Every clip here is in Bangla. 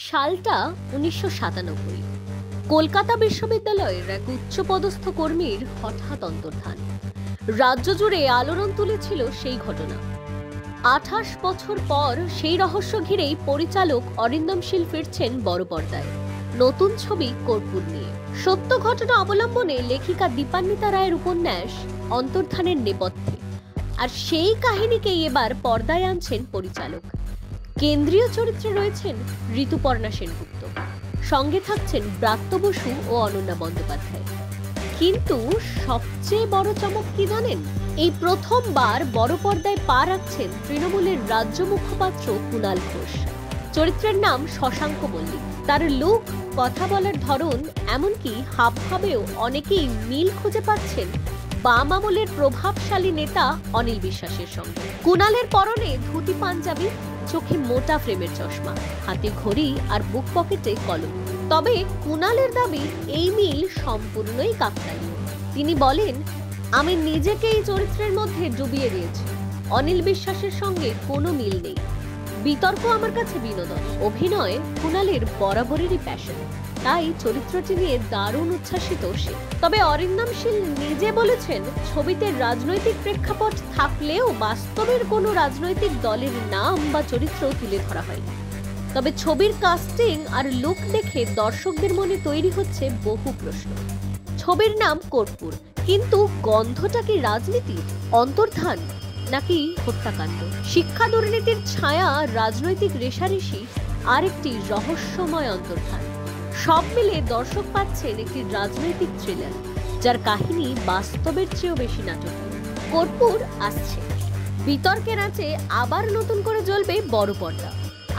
সালটা ১৯৯৭। কলকাতা বিশ্ববিদ্যালয়ের এক উচ্চপদস্থ কর্মীর হঠাৎ অন্তর্ধান। রাজ্য জুড়ে আলোড়ন তুলেছিল সেই ঘটনা। ২৮ বছর পর সেই রহস্য ঘিরেই পরিচালক অরিন্দম শীল ফিরছেন বড় পর্দায় নতুন ছবি কর্পূর নিয়ে। সত্য ঘটনা অবলম্বনে লেখিকা দীপান্বিতা রায়ের উপন্যাস অন্তর্ধানের নেপথ্যে, আর সেই কাহিনীকেই এবার পর্দায় আনছেন পরিচালক। কেন্দ্রীয় চরিত্রে রয়েছেন ঋতুপর্ণা সেনগুপ্ত, সঙ্গে থাকছেন ব্রাত্য বসু ও অনন্যা বন্দ্যোপাধ্যায়। কিন্তু সবচেয়ে বড় চমক কি জানেন? এই প্রথমবার বড় পর্দায় পা রাখছেন তৃণমূলের রাজ্য মুখপাত্র কুণাল ঘোষ। চরিত্রের নাম শশাঙ্ক মল্লিক। তার লুক, কথা বলার ধরন, এমনকি হাবভাবেও অনেকেই মিল খুঁজে পাচ্ছেন বাম আমলের প্রভাবশালী নেতা অনিল বিশ্বাসের সঙ্গে। কুণালের পরনে ধুতি পাঞ্জাবি, চোখে মোটা ফ্রেমের চশমা, হাতে ঘড়ি আর বুক পকেটে কলম। তবে কুণালের দাবি এই মিল সম্পূর্ণই কাকতালীয়। তিনি বলেন, আমি নিজেকে এই চরিত্রের মধ্যে ডুবিয়ে দিয়েছি। অনিল বিশ্বাসের সঙ্গে কোনো মিল নেই। বিতর্ক আমার কাছে বিনোদন। অভিনয় কুণালের বরাবরেরই প্যাশন, তাই চরিত্রটি নিয়ে দারুণ উচ্ছ্বাসিত সে। তবে অরিন্দম শীল নিজে বলেছেন, ছবিতে রাজনৈতিক প্রেক্ষাপট থাকলেও বাস্তবের কোনো রাজনৈতিক দলের নাম বা চরিত্র তুলে ধরা হয়নি। তবে ছবির কাস্টিং আর লুক দেখে দর্শকদের মনে তৈরি হচ্ছে বহু প্রশ্ন। ছবির নাম কর্পূর, কিন্তু গন্ধটা কি রাজনীতির অন্তর্ধান নাকি হত্যাকাণ্ড? শিক্ষা দুর্নীতির ছায়া, রাজনৈতিক রেষারেষি আর একটি রহস্যময় অন্তর্ধান, সব মিলে দর্শক পাচ্ছেন একটি রাজনৈতিক থ্রিলার যার কাহিনী বাস্তবের চেয়েও বেশি নাটকীয়। কর্পূর আসছে, বিতর্কের আঁচে আবার নতুন করে জ্বলবে বড় পর্দা।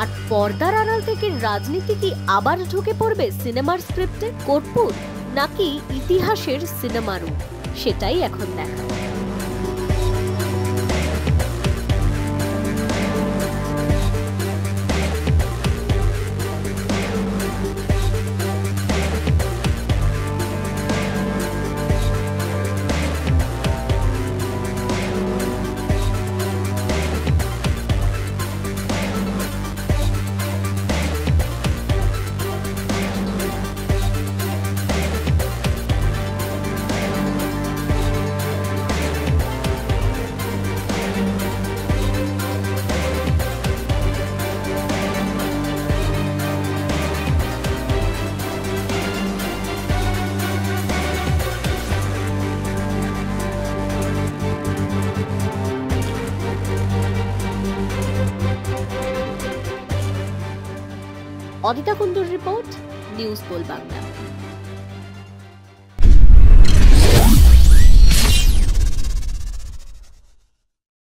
আর পর্দার আড়াল থেকে রাজনীতি কি আবার ঢুকে পড়বে সিনেমার স্ক্রিপ্টে? কর্পূর নাকি ইতিহাসের সিনেমা রূপ, সেটাই এখন দেখা। Adita কুণ্ডুর report, news pole Bangla.